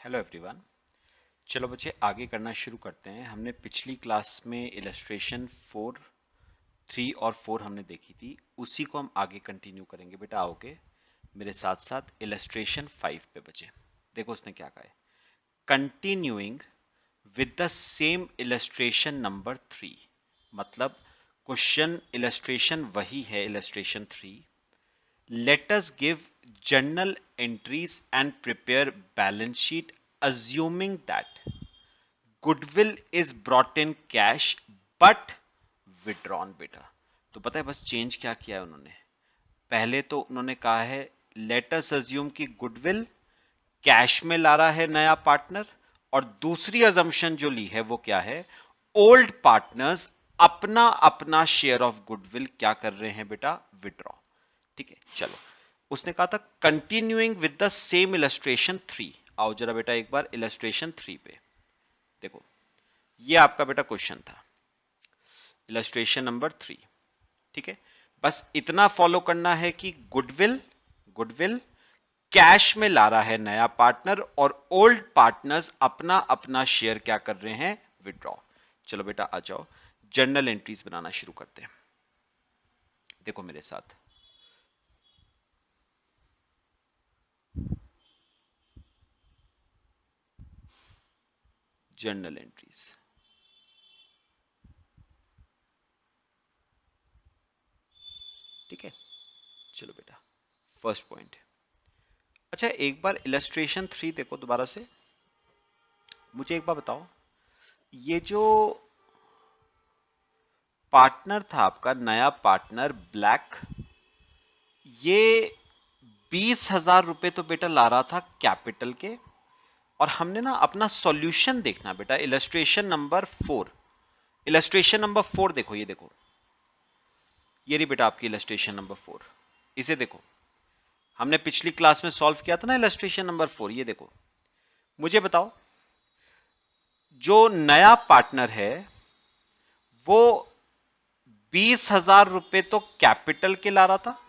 Hello everyone. चलो बच्चे आगे करना शुरू करते हैं। हमने पिछली क्लास में इलस्ट्रेशन 3 और 4 हमने देखी थी, उसी को हम आगे कंटिन्यू करेंगे। बेटा आओगे मेरे साथ साथ इलस्ट्रेशन 5 पे बच्चे। देखो उसने क्या कहा है, continuing with the same illustration number 3। मतलब क्वेश्चन इलस्ट्रेशन वही है, illustration 3। Let us give journal entries and prepare balance sheet assuming that goodwill is brought in cash but withdrawn। बेटा तो पता है बस चेंज क्या किया है उन्होंने। पहले तो उन्होंने कहा है लेट अस अज्यूम कि गुडविल कैश में ला रहा है नया पार्टनर, और दूसरी अजम्पशन जो ली है वो क्या है, ओल्ड पार्टनर्स अपना अपना शेयर ऑफ गुडविल क्या कर रहे हैं बेटा, विड्रॉ। ठीक है, चलो उसने कहा था continuing with the same illustration 3। आओ जरा बेटा एक बार इलस्ट्रेशन 3 पे देखो। ये आपका बेटा क्वेश्चन था, इलस्ट्रेशन नंबर 3। ठीक है, बस इतना फॉलो करना है कि गुडविल गुडविल कैश में ला रहा है नया पार्टनर, और ओल्ड पार्टनर्स अपना अपना शेयर क्या कर रहे हैं, विड्रॉ। चलो बेटा आ जाओ, जर्नल एंट्रीज बनाना शुरू करते हैं। देखो मेरे साथ, जर्नल एंट्रीज। ठीक है, चलो बेटा फर्स्ट पॉइंट। अच्छा एक बार इलस्ट्रेशन 3 देखो दोबारा से। मुझे एक बार बताओ, ये जो पार्टनर था आपका नया पार्टनर ब्लैक, ये 20,000 रुपए तो बेटा ला रहा था कैपिटल के। और हमने ना अपना सॉल्यूशन देखना बेटा, इलस्ट्रेशन नंबर 4। इलस्ट्रेशन नंबर 4 देखो, ये देखो, ये रही बेटा आपकी इलस्ट्रेशन नंबर 4। इसे देखो, हमने पिछली क्लास में सॉल्व किया था ना इलस्ट्रेशन नंबर 4। ये देखो, मुझे बताओ जो नया पार्टनर है वो 20,000 रुपए तो कैपिटल के ला रहा था,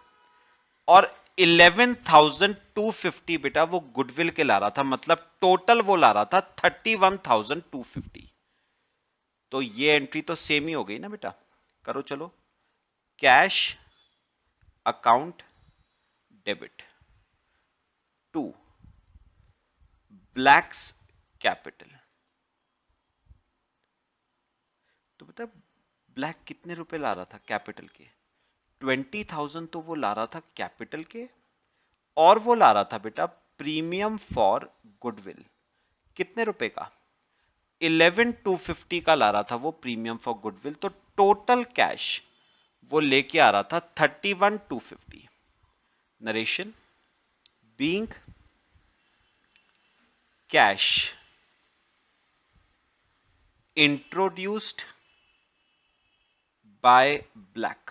और 11,250 बेटा वो गुडविल के ला रहा था। मतलब टोटल वो ला रहा था 31,250। तो ये एंट्री तो सेम ही हो गई ना बेटा। करो चलो, cash account debit to Black's capital. तो बेटा ब्लैक कितने रुपए ला रहा था कैपिटल के, 20,000 तो वो ला रहा था कैपिटल के, और वो ला रहा था बेटा प्रीमियम फॉर गुडविल। कितने रुपए का, 11,250 का ला रहा था वो प्रीमियम फॉर गुडविल। तो टोटल कैश वो लेके आ रहा था 31,250। Narration, being cash introduced by black,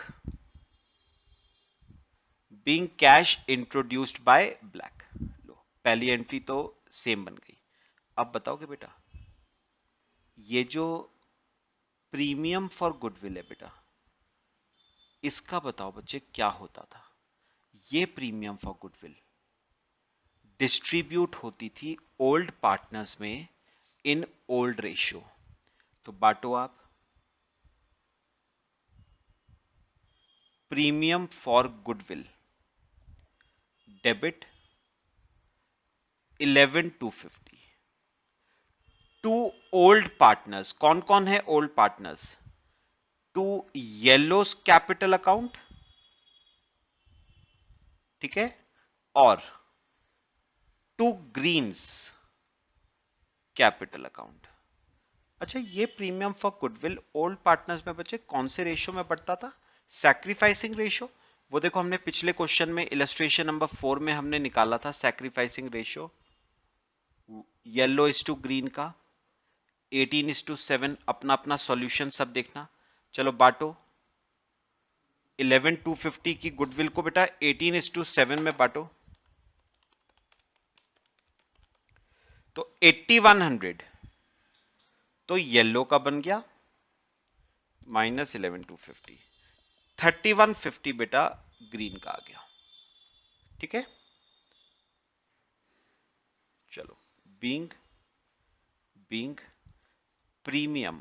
being cash introduced by black. लो पहली एंट्री तो सेम बन गई। अब बताओगे बेटा ये जो प्रीमियम फॉर गुडविल है बेटा, इसका बताओ बच्चे क्या होता था। ये प्रीमियम फॉर गुडविल डिस्ट्रीब्यूट होती थी ओल्ड पार्टनर्स में इन ओल्ड रेशियो। तो बांटो आप, premium for goodwill debit 11,250 to old partners. कौन कौन है old partners, to yellow's capital account, ठीक है, और टू ग्रीन्स कैपिटल अकाउंट। अच्छा ये premium for goodwill old partners में बच्चे कौन से रेशियो में बढ़ता था, सैक्रिफाइसिंग रेशियो। वो देखो हमने पिछले क्वेश्चन में इलस्ट्रेशन नंबर 4 में हमने निकाला था sacrificing ratio, yellow is to green का 18:7। अपना अपना सॉल्यूशन सब देखना। चलो बांटो 11,250 की गुडविल को बेटा 18:7 में बांटो, तो 8100 तो येलो का बन गया माइनस 11,250, 3150 बेटा ग्रीन का आ गया। ठीक है, चलो being premium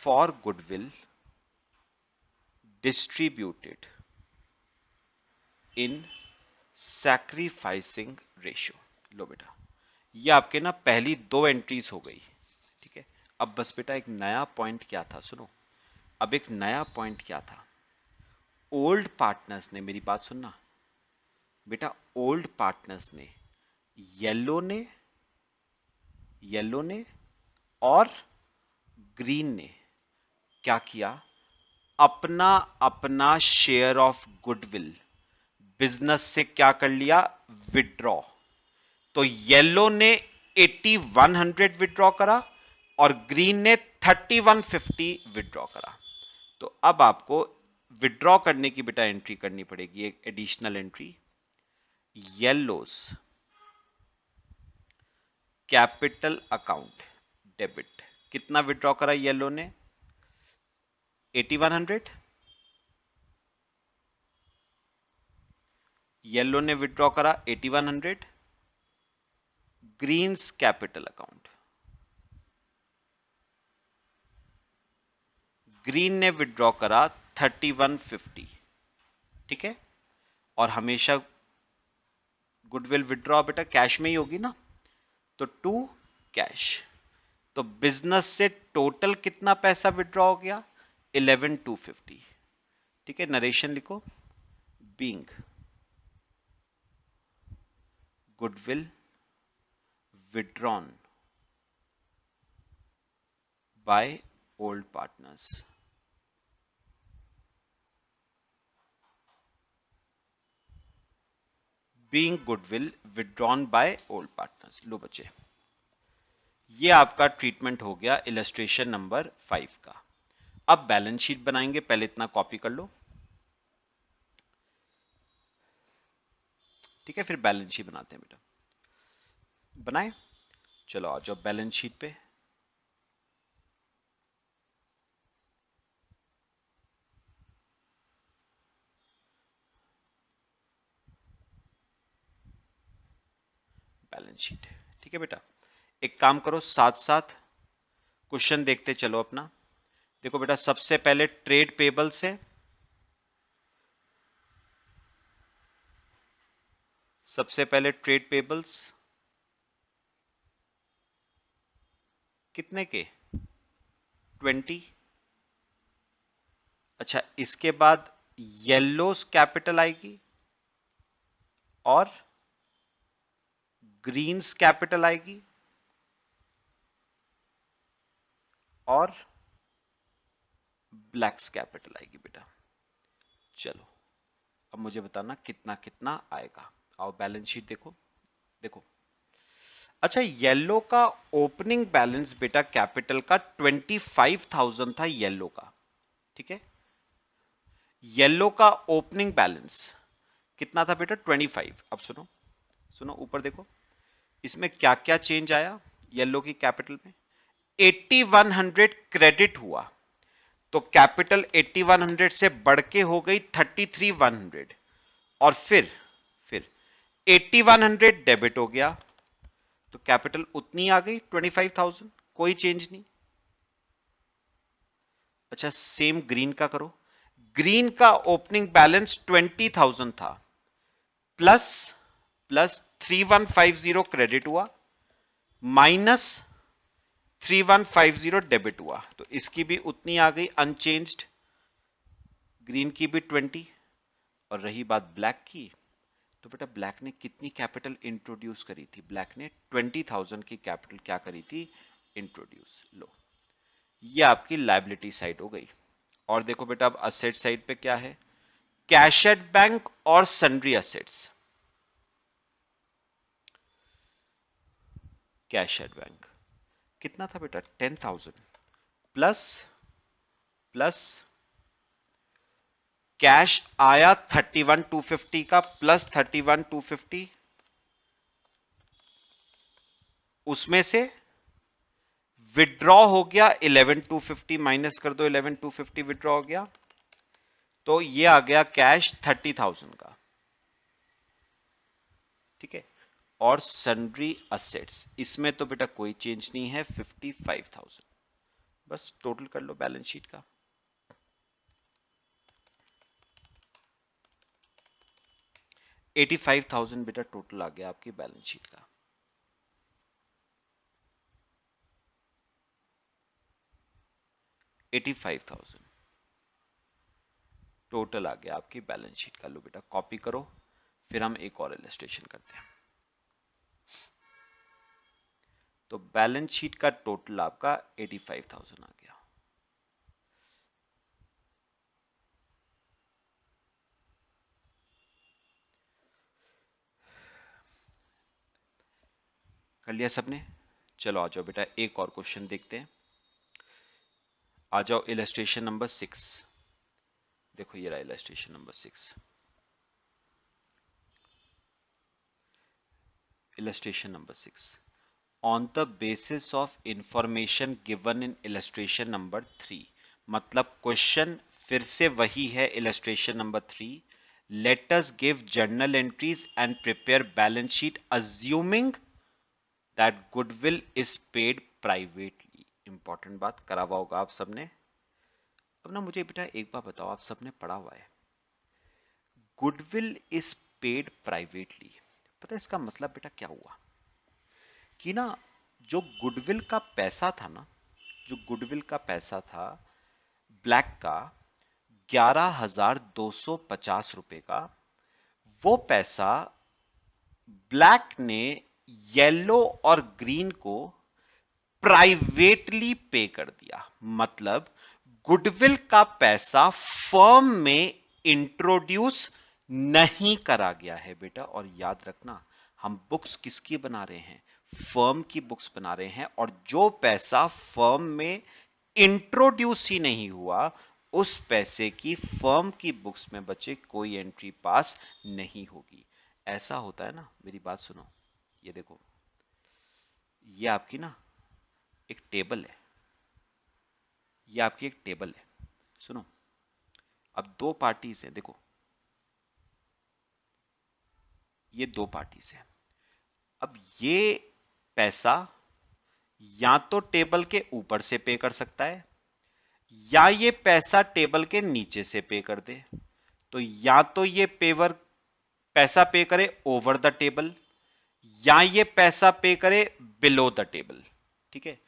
for goodwill distributed in sacrificing ratio। लो बेटा, ये आपके ना पहली दो एंट्रीज हो गई, ठीक है। अब बस बेटा एक नया पॉइंट क्या था, सुनो। अब एक नया पॉइंट क्या था, ओल्ड पार्टनर्स ने, मेरी बात सुनना बेटा, ओल्ड पार्टनर्स ने, येलो ने, येलो ने और ग्रीन ने क्या किया, अपना अपना शेयर ऑफ गुडविल बिजनेस से क्या कर लिया, विड्रॉ। तो येलो ने 8100 विड्रॉ करा और ग्रीन ने 3150 विड्रॉ करा। तो अब आपको विड्रॉ करने की बेटा एंट्री करनी पड़ेगी, एक additional entry, yellow's capital account debit. कितना विड्रॉ करा येलो ने, 8100। येलो ने विड्रॉ करा 8100। ग्रीन्स कैपिटल अकाउंट, ग्रीन ने विड्रॉ करा 3150, ठीक है। और हमेशा गुडविल विड्रॉ बेटा कैश में ही होगी ना, तो टू कैश। तो बिजनेस से टोटल कितना पैसा विड्रॉ हो गया, 11250, ठीक है। नरेशन लिखो, being goodwill withdrawn by old partners, being goodwill withdrawn by old partners। लो बच्चे, ये आपका ट्रीटमेंट हो गया इलस्ट्रेशन नंबर 5 का। अब बैलेंस शीट बनाएंगे, पहले इतना कॉपी कर लो, ठीक है, फिर बैलेंस शीट बनाते हैं बेटा। बनाए, चलो आ जाओ बैलेंस शीट पे। बैलेंस शीट, ठीक है बेटा। एक काम करो, साथ साथ क्वेश्चन देखते चलो अपना। देखो बेटा, सबसे पहले ट्रेड पेबल से, सबसे पहले ट्रेड पेबल्स कितने के, 20। अच्छा, इसके बाद येलोस कैपिटल आएगी और ग्रीन्स कैपिटल आएगी और ब्लैक्स कैपिटल आएगी बेटा। चलो अब मुझे बताना कितना कितना आएगा। आओ बैलेंस शीट देखो, देखो। अच्छा, येलो का ओपनिंग बैलेंस बेटा कैपिटल का 25,000 था येलो का, ठीक है। येलो का ओपनिंग बैलेंस कितना था बेटा, 25। अब सुनो, सुनो ऊपर देखो, इसमें क्या क्या चेंज आया येलो की कैपिटल में। 8100 क्रेडिट हुआ, तो कैपिटल 8100 से बढ़ के हो गई 33,100। और फिर 8100 डेबिट हो गया, तो कैपिटल उतनी आ गई 25,000, कोई चेंज नहीं। अच्छा, सेम ग्रीन का करो। ग्रीन का ओपनिंग बैलेंस 20,000 था, प्लस प्लस 3150 क्रेडिट हुआ, माइनस 3150 डेबिट हुआ, तो इसकी भी उतनी आ गई अनचेंज्ड, ग्रीन की भी 20। और रही बात ब्लैक की, तो बेटा ब्लैक ने कितनी कैपिटल इंट्रोड्यूस करी थी, ब्लैक ने 20,000 की कैपिटल क्या करी थी, इंट्रोड्यूस। लो, ये आपकी लायबिलिटी साइड हो गई। और देखो बेटा, अब असेट साइड पे क्या है, कैश एट बैंक और sundry assets. Cash at bank कितना था बेटा, 10,000 प्लस प्लस कैश आया 31,250 का, प्लस 31,250, उसमें से विड्रॉ हो गया 11,250, माइनस कर दो 11,250 विड्रॉ हो गया, तो ये आ गया कैश 30,000 का, ठीक है। और सन्ड्री असेट्स, इसमें तो बेटा कोई चेंज नहीं है, 55,000। बस टोटल कर लो बैलेंस शीट का। 85,000 बेटा टोटल आ गया आपकी बैलेंस शीट का। 85,000 टोटल आ गया आपकी बैलेंस शीट का। लो बेटा कॉपी करो, फिर हम एक और इलस्ट्रेशन करते हैं। तो बैलेंस शीट का टोटल आपका 85,000 आ गया। कर लिया सबने? चलो आ जाओ बेटा एक और क्वेश्चन देखते हैं। आ जाओ इलस्ट्रेशन नंबर 6। देखो ये रहा illustration number 6। illustration number 6, on the basis of information given in illustration number 3। मतलब क्वेश्चन फिर से वही है illustration number 3। let us give journal entries and prepare balance sheet assuming that goodwill is paid privately। Important बात करा हुआ होगा आप सबने। अब ना मुझे बेटा एक बात बताओ, आप सबने पढ़ा हुआ है गुडविल इज पेड प्राइवेटली। पता है इसका मतलब बेटा क्या हुआ कि ना जो गुडविल का पैसा था ना, जो गुडविल का पैसा था ब्लैक का 11,250 रुपए का, वो पैसा ब्लैक ने येलो और ग्रीन को प्राइवेटली पे कर दिया। मतलब गुडविल का पैसा फर्म में इंट्रोड्यूस नहीं करा गया है बेटा। और याद रखना हम बुक्स किसकी बना रहे हैं, फर्म की बुक्स बना रहे हैं। और जो पैसा फर्म में इंट्रोड्यूस ही नहीं हुआ, उस पैसे की फर्म की बुक्स में बच्चे कोई एंट्री पास नहीं होगी। ऐसा होता है ना, मेरी बात सुनो, ये देखो ये आपकी ना एक टेबल है, ये आपकी एक टेबल है। सुनो, अब दो पार्टीज हैं, देखो ये दो पार्टीज हैं। अब ये पैसा या तो टेबल के ऊपर से पे कर सकता है, या ये पैसा टेबल के नीचे से पे कर दे। तो या तो ये पेवर पैसा पे करे ओवर द टेबल, या ये पैसा पे करे बिलो द टेबल। ठीक है,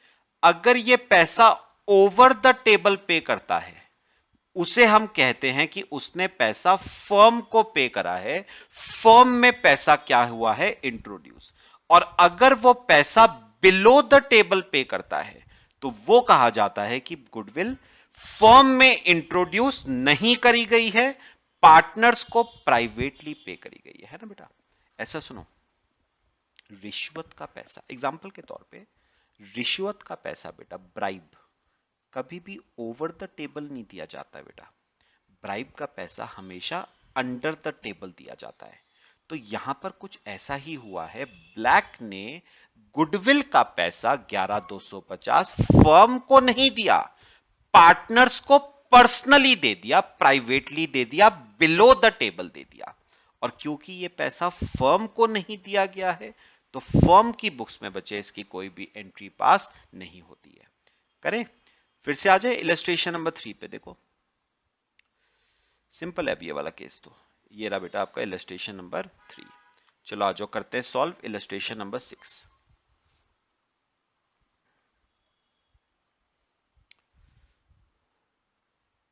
अगर ये पैसा ओवर द टेबल पे करता है, उसे हम कहते हैं कि उसने पैसा फर्म को पे करा है, फर्म में पैसा क्या हुआ है, इंट्रोड्यूस। और अगर वो पैसा बिलो द टेबल पे करता है, तो वो कहा जाता है कि गुडविल फर्म में इंट्रोड्यूस नहीं करी गई है, पार्टनर्स को प्राइवेटली पे करी गई है ना बेटा। ऐसा सुनो, रिश्वत का पैसा, एग्जाम्पल के तौर पे रिश्वत का पैसा बेटा, ब्राइब, कभी भी ओवर द टेबल नहीं दिया जाता है बेटा। ब्राइब का पैसा हमेशा अंडर द टेबल दिया जाता है। तो यहां पर कुछ ऐसा ही हुआ है, ब्लैक ने गुडविल का पैसा 11,250 फर्म को नहीं दिया, पार्टनर्स को पर्सनली दे दिया, प्राइवेटली दे दिया, बिलो द टेबल दे दिया। और क्योंकि ये पैसा फर्म को नहीं दिया गया है, तो फर्म की बुक्स में बच्चे इसकी कोई भी एंट्री पास नहीं होती है। करें, फिर से आ जाए इलस्ट्रेशन नंबर 3 पे। देखो सिंपल है अब ये वाला केस। तो ये रहा बेटा आपका इलस्ट्रेशन नंबर 3। चलो आ जाओ करते हैं solve illustration number 6।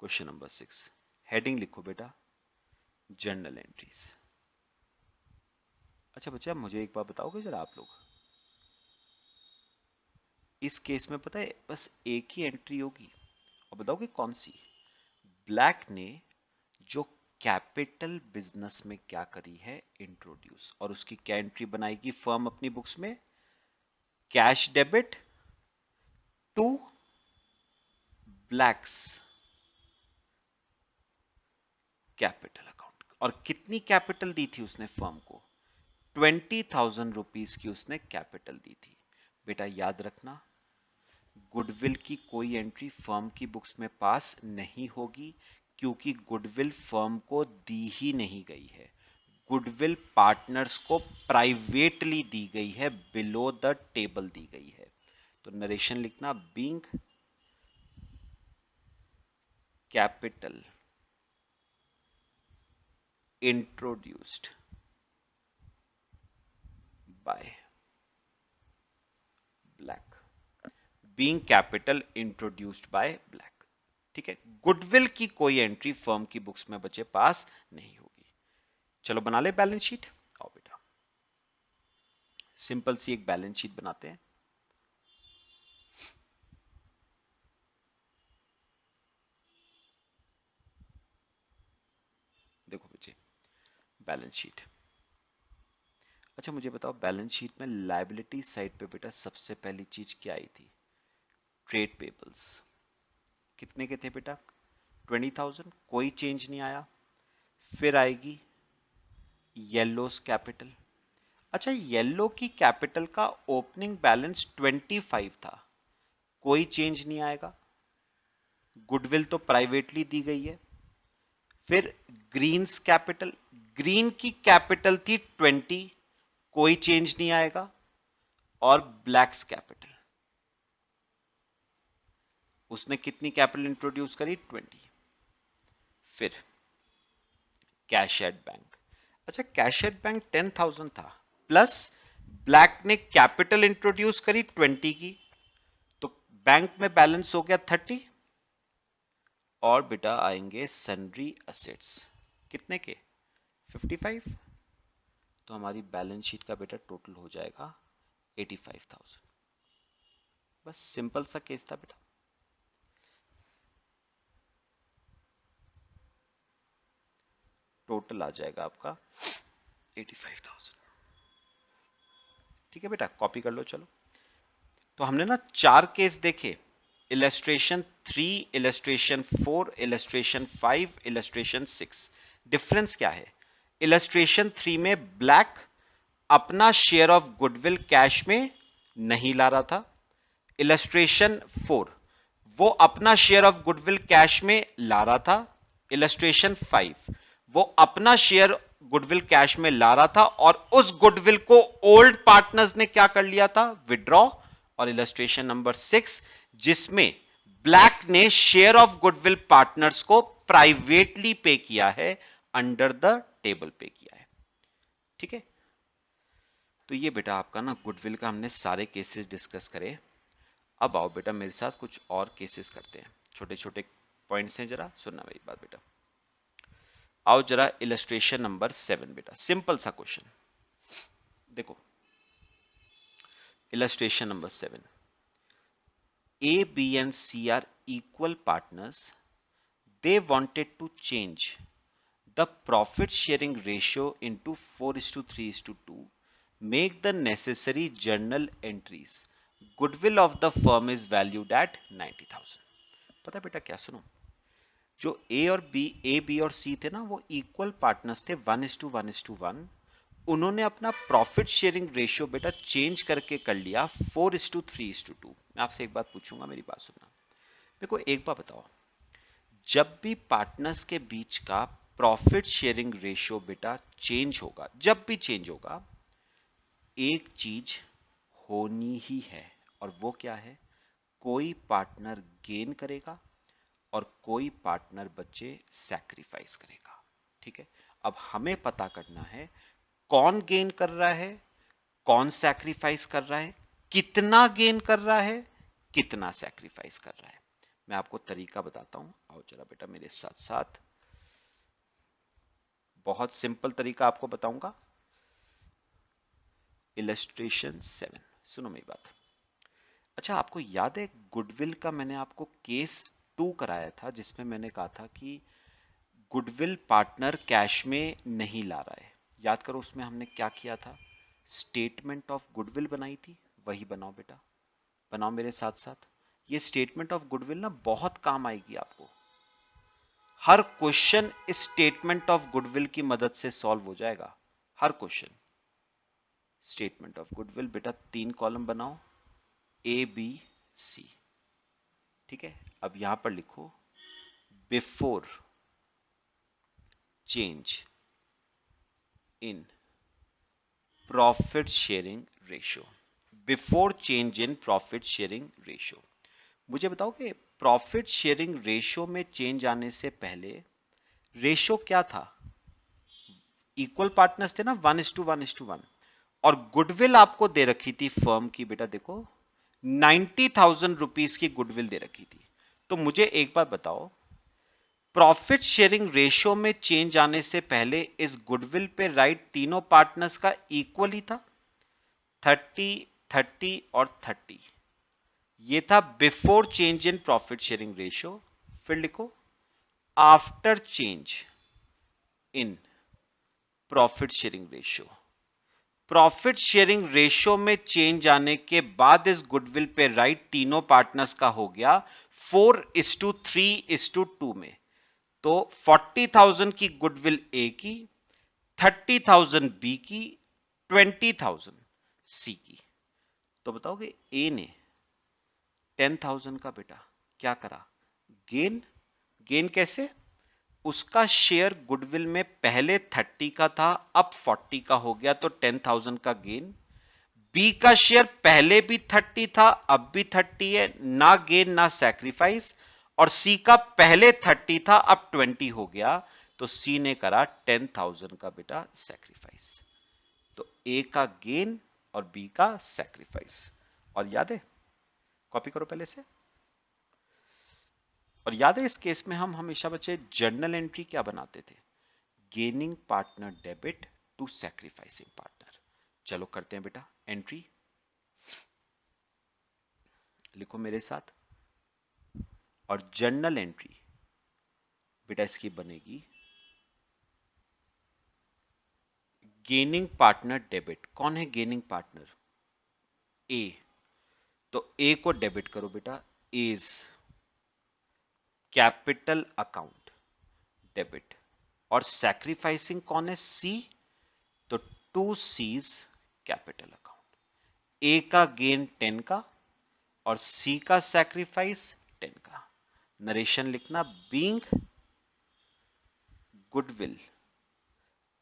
Question number 6, heading लिखो बेटा जर्नल एंट्रीज। अच्छा बच्चा मुझे एक बात बताओगे जरा आप लोग, इस केस में पता है बस एक ही एंट्री होगी, और बताओगे कौन सी। ब्लैक ने जो कैपिटल बिजनेस में क्या करी है, इंट्रोड्यूस, और उसकी क्या एंट्री बनाएगी फर्म अपनी बुक्स में, cash debit to Black's capital account. और कितनी कैपिटल दी थी उसने फर्म को, 20,000 रुपीज की उसने कैपिटल दी थी। बेटा याद रखना गुडविल की कोई एंट्री फर्म की बुक्स में पास नहीं होगी, क्योंकि गुडविल फर्म को दी ही नहीं गई है। गुडविल पार्टनर्स को प्राइवेटली दी गई है, बिलो द टेबल दी गई है। तो नरेशन लिखना, being capital introduced by black, being capital introduced by black. ठीक है, गुडविल की कोई एंट्री फर्म की बुक्स में बच्चे पास नहीं होगी। चलो बना ले बैलेंस शीट। आओ बेटा, सिंपल सी एक बैलेंस शीट बनाते हैं। देखो बच्चे, बैलेंस शीट। अच्छा मुझे बताओ, बैलेंस शीट में लायबिलिटी साइड पे बेटा सबसे पहली चीज क्या आई थी? Trade payables. कितने के थे बेटा? 20,000, कोई चेंज नहीं आया। फिर आएगी येलोस कैपिटल। अच्छा, येलो की कैपिटल का ओपनिंग बैलेंस 25 था, कोई चेंज नहीं आएगा, गुडविल तो प्राइवेटली दी गई है। फिर ग्रीन्स कैपिटल, ग्रीन की कैपिटल थी 20, कोई चेंज नहीं आएगा। और ब्लैक्स कैपिटल, उसने कितनी कैपिटल इंट्रोड्यूस करी? 20। फिर कैश एट बैंक। अच्छा, कैश एट बैंक 10,000 था, प्लस ब्लैक ने कैपिटल इंट्रोड्यूस करी 20 की, तो बैंक में बैलेंस हो गया 30। और बेटा आएंगे सन्ड्री असेट्स, कितने के? 55। तो हमारी बैलेंस शीट का बेटा टोटल हो जाएगा 85,000। बस सिंपल सा केस था बेटा। टोटल आ जाएगा आपका 85,000। ठीक है बेटा, कॉपी कर लो। चलो, तो हमने ना 4 केस देखे, illustration 3, illustration 4, illustration 5, illustration 6। Difference क्या है? इलस्ट्रेशन 3 में ब्लैक अपना शेयर ऑफ गुडविल कैश में नहीं ला रहा था। इलस्ट्रेशन 4, वो अपना शेयर ऑफ गुडविल कैश में ला रहा था। इलस्ट्रेशन 5, वो अपना शेयर गुडविल कैश में ला रहा था और उस गुडविल को ओल्ड पार्टनर्स ने क्या कर लिया था? विड्रॉ। और इलस्ट्रेशन नंबर 6, जिसमें ब्लैक ने शेयर ऑफ गुडविल पार्टनर्स को प्राइवेटली पे किया है, अंडर द टेबल पे किया है। ठीक है, तो ये बेटा आपका ना गुडविल का हमने सारे केसेस डिस्कस करे। अब आओ बेटा मेरे साथ कुछ और केसेस करते हैं, छोटे छोटे पॉइंट्स हैं, जरा सुनना मेरी बात बेटा। आओ जरा इलस्ट्रेशन नंबर 7 बेटा, सिंपल सा क्वेश्चन देखो। Illustration number 7, A, B and C are equal partners. They wanted to change the profit sharing ratio into 4:3:2. Make the necessary journal entries. Goodwill of the firm is valued at 90,000. पता है बेटा क्या? सुनो, जो A B और सी थे ना, वो इक्वल पार्टनर्स थे, 1:1:1। उन्होंने अपना प्रॉफिट शेयरिंग रेशियो बेटा चेंज करके कर लिया 4:3:2। मैं आपसे एक बात पूछूंगा, मेरी बात सुनना। मेरे को एक बात बताओ, जब भी पार्टनर्स के बीच का प्रॉफिट शेयरिंग रेशियो बेटा चेंज होगा, जब भी चेंज होगा, एक चीज होनी ही है, और वो क्या है? कोई पार्टनर गेन करेगा और कोई पार्टनर बच्चे सैक्रिफाइस करेगा। ठीक है, अब हमें पता करना है कौन गेन कर रहा है, कौन सैक्रिफाइस कर रहा है, कितना गेन कर रहा है, कितना सैक्रिफाइस कर रहा है। मैं आपको तरीका बताता हूं, आओ जरा बेटा मेरे साथ साथ। बहुत सिंपल तरीका आपको बताऊंगा। इलस्ट्रेशन 7, सुनो मेरी बात। अच्छा, आपको याद है गुडविल का मैंने आपको केस 2 कराया था, जिसमें मैंने कहा था कि गुडविल पार्टनर कैश में नहीं ला रहा है। याद करो उसमें हमने क्या किया था? स्टेटमेंट ऑफ गुडविल बनाई थी, वही बनाओ बेटा, बनाओ मेरे साथ साथ। ये स्टेटमेंट ऑफ गुडविल ना बहुत काम आएगी आपको। हर क्वेश्चन इस स्टेटमेंट ऑफ गुडविल की मदद से सॉल्व हो जाएगा, हर क्वेश्चन। स्टेटमेंट ऑफ गुडविल बेटा 3 कॉलम बनाओ, ए बी सी। ठीक है, अब यहां पर लिखो before change in profit sharing ratio, before change in profit sharing ratio. मुझे बताओ कि प्रॉफिट शेयरिंग रेशियो में चेंज आने से पहले रेशियो क्या था? इक्वल पार्टनर्स थे ना, 1:1:1। और गुडविल आपको दे रखी थी फर्म की, बेटा देखो 90,000 रुपीज की गुडविल दे रखी थी। तो मुझे एक बार बताओ, प्रॉफिट शेयरिंग रेशियो में चेंज आने से पहले इस गुडविल पे राइट तीनों पार्टनर्स का इक्वल ही था, 30, 30 और 30। ये था before change in profit sharing ratio. फिर लिखो after change in profit sharing ratio. Profit sharing ratio में चेंज आने के बाद इस गुडविल पे राइट तीनों पार्टनर्स का हो गया 4:3:2 में। तो 40,000 की गुडविल ए की, 30,000 बी की, 20,000 सी की। तो बताओगे ए ने 10,000 का बेटा क्या करा? गेन। गेन कैसे? उसका शेयर गुडविल में पहले 30 का था, अब 40 का हो गया, तो 10,000 का गेन। बी का शेयर पहले भी 30 था, अब भी 30 है, ना गेन ना सैक्रिफाइस। और सी का पहले 30 था, अब 20 हो गया, तो सी ने करा 10,000 का बेटा सैक्रिफाइस। तो ए का गेन और बी का सैक्रिफाइस। और याद है, कॉपी करो पहले से। और याद है इस केस में हम हमेशा बच्चे जर्नल एंट्री क्या बनाते थे? Gaining partner debit to sacrificing partner. चलो करते हैं बेटा एंट्री, लिखो मेरे साथ। और जर्नल एंट्री बेटा इसकी बनेगी गेनिंग पार्टनर डेबिट। कौन है गेनिंग पार्टनर? ए। तो ए को डेबिट करो बेटा, इज कैपिटल अकाउंट डेबिट। और सैक्रिफाइसिंग कौन है? सी। तो टू सीज कैपिटल अकाउंट। ए का गेन 10 का और सी का सैक्रिफाइस 10 का। नरेशन लिखना, being goodwill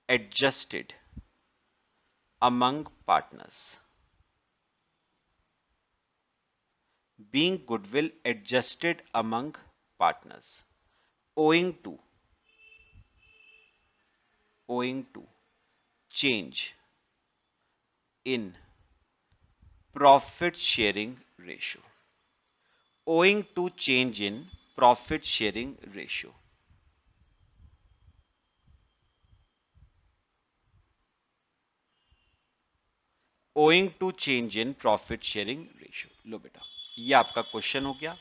adjusted among partners, being goodwill adjusted among partners, owing to change in profit sharing ratio, owing to change in profit sharing ratio, owing to change in profit sharing ratio। लो बेटा ये आपका question हो गया।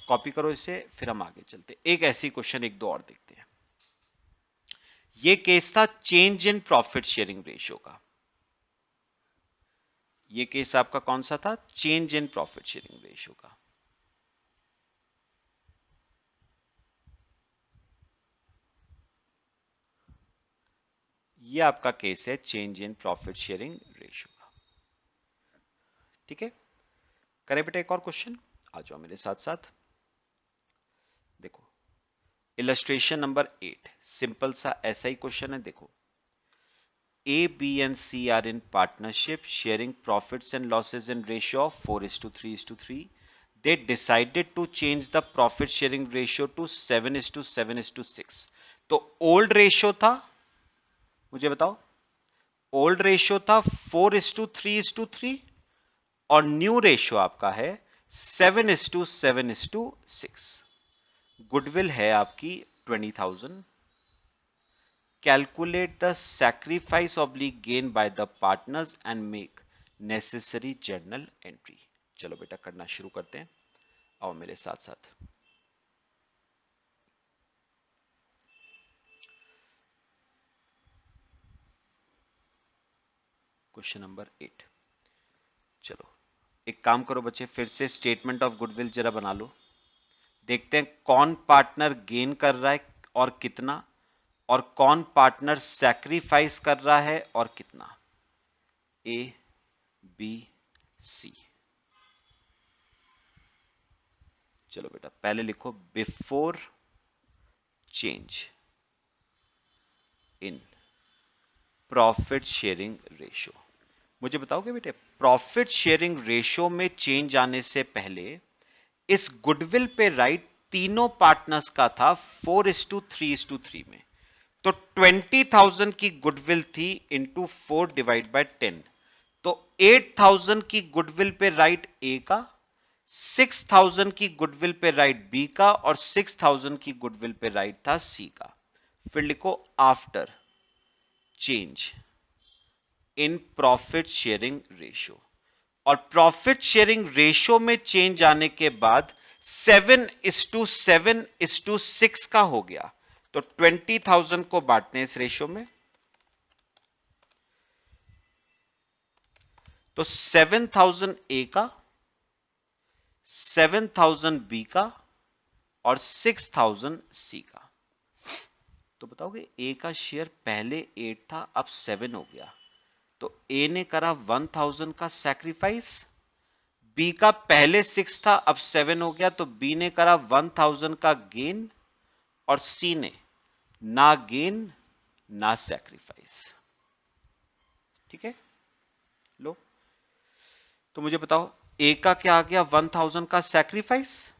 Copy करो इसे, फिर हम आगे चलते। एक ऐसी क्वेश्चन एक दो और देखते हैं। ये केस था change in profit sharing ratio का। ये केस आपका कौन सा था? Change in profit sharing ratio का। ये आपका केस है change in profit sharing ratio का। ठीक है, करें बेटा एक और क्वेश्चन। आ जाओ मेरे साथ साथ। देखो इलस्ट्रेशन नंबर 8, सिंपल सा ऐसा ही क्वेश्चन है। देखो A, B and C are in partnership sharing profits and losses in ratio of 4:3:3. They decided to change the profit sharing ratio to 7:7:6. तो ओल्ड रेशियो था, मुझे बताओ, ओल्ड रेशियो था 4:3:3 और न्यू रेशियो आपका है 7:7:6। गुडविल है आपकी 20,000। Calculate the sacrifice oblique gain by the partners and make necessary journal entry। चलो बेटा करना शुरू करते हैं, आओ मेरे साथ साथ। Question number 8। चलो एक काम करो बच्चे, फिर से स्टेटमेंट ऑफ गुडविल जरा बना लो। देखते हैं कौन पार्टनर गेन कर रहा है और कितना, और कौन पार्टनर सैक्रिफाइस कर रहा है और कितना। ए, बी, सी। चलो बेटा पहले लिखो before change in profit sharing ratio. मुझे बताओगे बेटे, प्रॉफिट शेयरिंग रेशो में चेंज आने से पहले इस गुडविल पे राइट तीनों पार्टनर्स का था 4:3:3 में। तो 20,000 की गुडविल थी इंटू 4/10। तो 8,000 की गुडविल पे राइट ए का, 6,000 की गुडविल पे राइट बी का और 6,000 की गुडविल पे राइट था सी का। फिर लिखो after change in profit sharing ratio. और प्रॉफिट शेयरिंग रेशियो में चेंज आने के बाद 7:7:6 का हो गया। तो 20,000 को बांटते हैं इस रेशियो में, तो 7,000 ए का, 7,000 बी का और 6,000 सी का। तो बताओगे ए का शेयर पहले 8 था, अब 7 हो गया, तो ए ने करा 1,000 का सैक्रिफाइस। बी का पहले 6 था, अब 7 हो गया, तो बी ने करा 1,000 का गेन। और सी ने ना गेन ना सैक्रिफाइस। ठीक है, लो। तो मुझे बताओ ए का क्या आ गया, 1,000 का सैक्रिफाइस,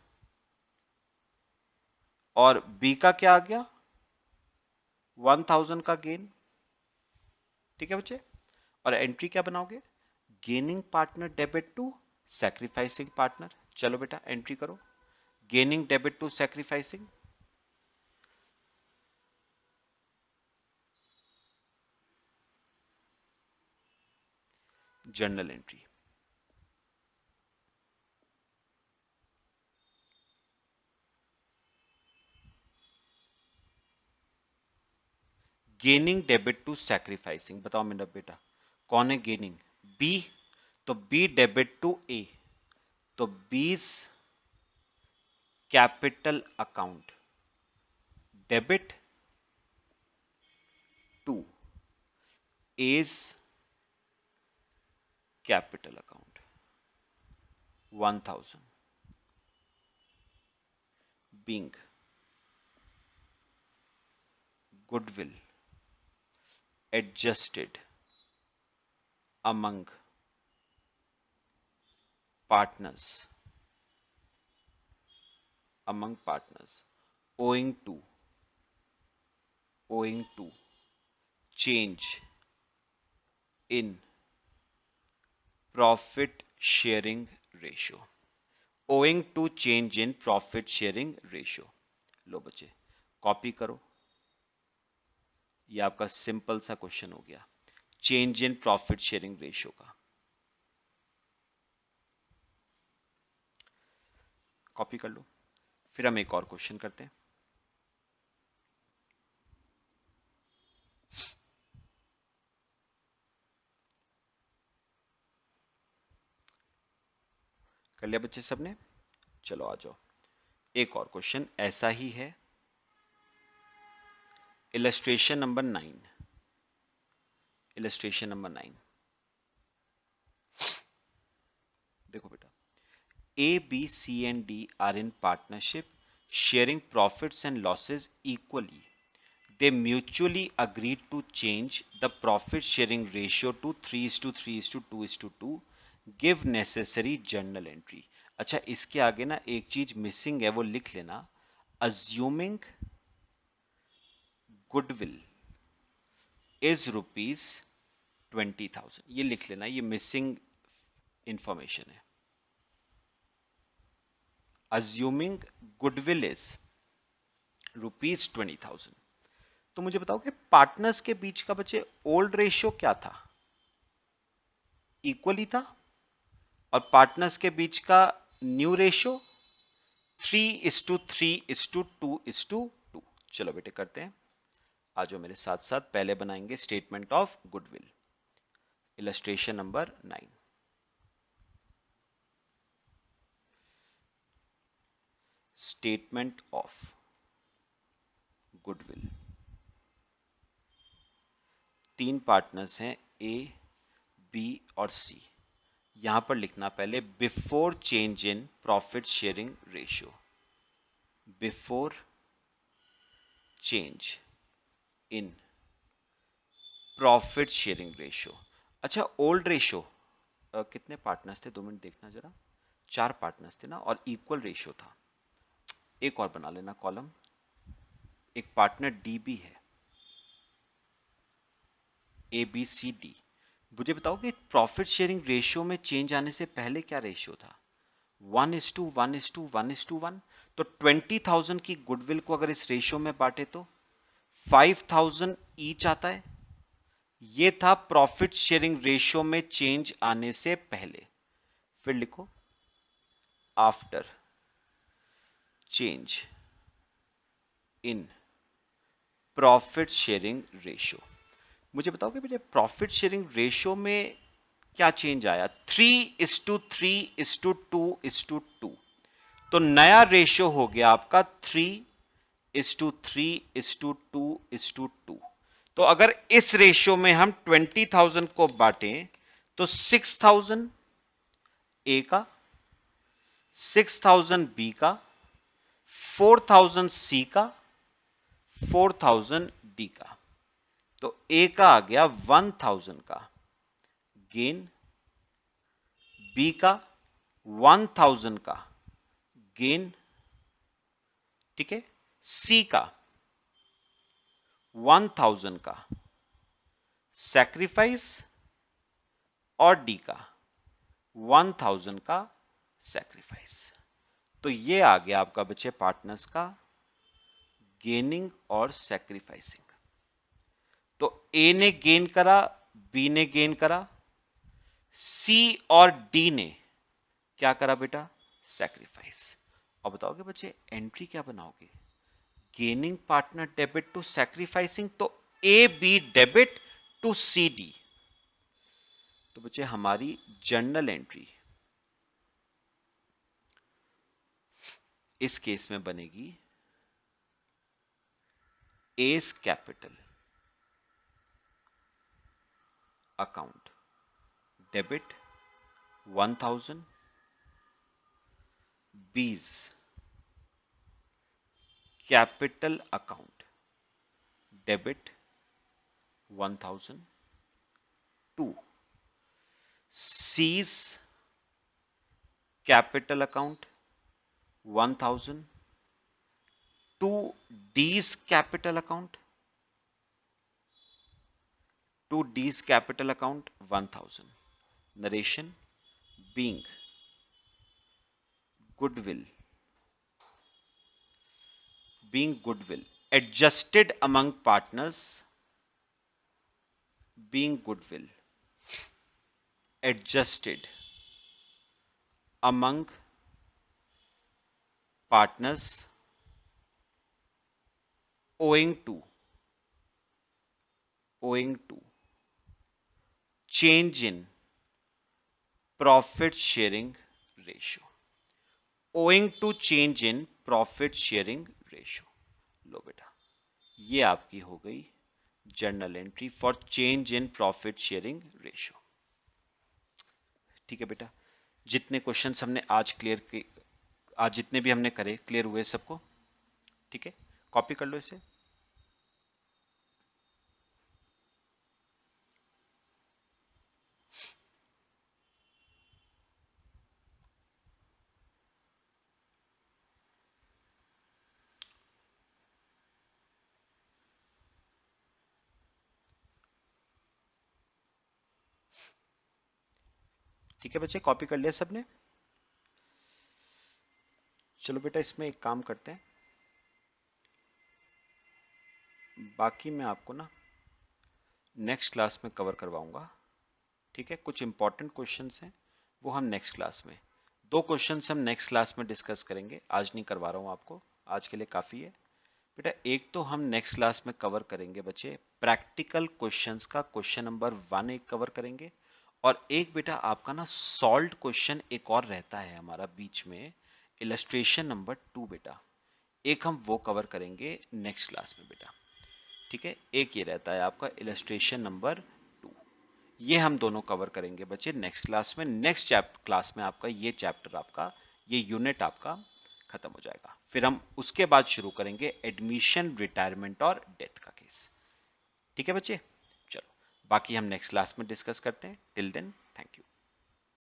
और बी का क्या आ गया, 1,000 का गेन। ठीक है बच्चे, और एंट्री क्या बनाओगे, gaining partner debit to sacrificing partner. चलो बेटा एंट्री करो, gaining debit to sacrificing. Journal entry, gaining debit to sacrificing. बताओ मेरा बेटा कौन है गेनिंग, बी। तो बी डेबिट टू ए, तो B's capital account debit to A's capital account 1,000 being goodwill adjusted among partners owing to change in profit sharing ratio, owing to change in profit sharing ratio। लो बच्चे copy करो, ये आपका simple सा question हो गया change in profit sharing ratio का। Copy कर लो, फिर हम एक और क्वेश्चन करते हैं। कर लिया बच्चे सबने, चलो आ जाओ, एक और क्वेश्चन ऐसा ही है। इलस्ट्रेशन नंबर 9, इलस्ट्रेशन नंबर 9 देखो बेटा, A, B, C and D are in partnership, sharing profits and losses equally. They mutually agreed to change the profit sharing ratio to 3:3:2:2. Give necessary journal entry. अच्छा इसके आगे ना एक चीज missing है, वो लिख लेना, assuming goodwill is ₹20,000। ये लिख लेना, ये मिसिंग इंफॉर्मेशन है। assuming goodwill is ₹20,000। तो मुझे बताओ कि पार्टनर्स के बीच का बच्चे ओल्ड रेशियो क्या था, इक्वली था, और पार्टनर्स के बीच का न्यू रेशियो 3:3:2:2। चलो बेटे करते हैं, आ जाओ मेरे साथ साथ, पहले बनाएंगे statement of goodwill, illustration number 9। Statement of goodwill, तीन पार्टनर्स हैं ए, बी और सी। यहां पर लिखना पहले before change in profit sharing ratio, before change in profit sharing ratio. अच्छा, ओल्ड रेशियो कितने पार्टनर्स थे, 2 मिनट देखना जरा। 4 पार्टनर्स थे ना, और इक्वल रेशियो था। एक और बना लेना कॉलम, एक पार्टनर डी भी है, ए बी सी डी। मुझे बताओ कि प्रॉफिट शेयरिंग रेशियो में चेंज आने से पहले क्या रेशियो था? 1:1:1:1:1। तो 20,000 की गुडविल को अगर इस रेशियो में बांटे तो 5,000 ईच आता है। ये था प्रॉफिट शेयरिंग रेशियो में चेंज आने से पहले। फिर लिखो after change in profit sharing ratio. मुझे बताओ कि बेटे प्रॉफिट शेयरिंग रेशियो में क्या चेंज आया? 3:3:2:2। तो नया रेशियो हो गया आपका 3:3:2:2। तो अगर इस रेशियो में हम 20,000 को बांटें तो 6,000 ए का, 6,000 बी का, 4,000 सी का, 4,000 डी का। तो ए का आ गया 1,000 का गेन, बी का 1,000 का गेन, ठीक है, सी का 1,000 का सैक्रिफाइस, और डी का 1,000 का सैक्रिफाइस। तो ये आ गया आपका बच्चे पार्टनर्स का गेनिंग और सैक्रिफाइसिंग। तो ए ने गेन करा, बी ने गेन करा, सी और डी ने क्या करा बेटा? सैक्रिफाइस। और बताओगे बच्चे एंट्री क्या बनाओगे? Gaining partner debit to sacrificing, तो A B debit to C D. तो बच्चे हमारी जर्नल एंट्री इस केस में बनेगी S capital account debit 1,000, B's capital account debit 1,000 to C's capital account 1,000 to D's capital account, to D's capital account 1,000। Narration being goodwill, being goodwill adjusted among partners, being goodwill adjusted among partners owing to change in profit sharing ratio, owing to change in profit sharing ratio। लो बेटा, ये आपकी हो गई journal entry for change in profit sharing ratio. ठीक है बेटा, जितने questions हमने आज क्लियर किए, आज जितने भी हमने करे क्लियर हुए सबको? ठीक है, कॉपी कर लो इसे। ठीक है बच्चे, कॉपी कर लिया सबने? चलो बेटा, इसमें एक काम करते हैं, बाकी मैं आपको ना नेक्स्ट क्लास में कवर करवाऊंगा। ठीक है, कुछ इंपॉर्टेंट क्वेश्चंस हैं वो हम नेक्स्ट क्लास में, 2 क्वेश्चंस हम नेक्स्ट क्लास में डिस्कस करेंगे, आज नहीं करवा रहा हूं आपको, आज के लिए काफ़ी है बेटा। एक तो हम नेक्स्ट क्लास में कवर करेंगे बच्चे प्रैक्टिकल क्वेश्चंस का क्वेश्चन नंबर 1 एक कवर करेंगे, और एक बेटा आपका ना सॉल्व्ड क्वेश्चन एक और रहता है हमारा बीच में, इलस्ट्रेशन नंबर 2 बेटा, एक हम वो कवर करेंगे नेक्स्ट क्लास में बेटा। ठीक है, एक ये रहता है आपका इलस्ट्रेशन नंबर 2, ये हम दोनों कवर करेंगे बच्चे नेक्स्ट क्लास में। नेक्स्ट क्लास में आपका ये चैप्टर, आपका ये यूनिट आपका खत्म हो जाएगा। फिर हम उसके बाद शुरू करेंगे एडमिशन, रिटायरमेंट और डेथ का केस। ठीक है बच्चे, चलो बाकी हम नेक्स्ट क्लास में डिस्कस करते हैं। Till then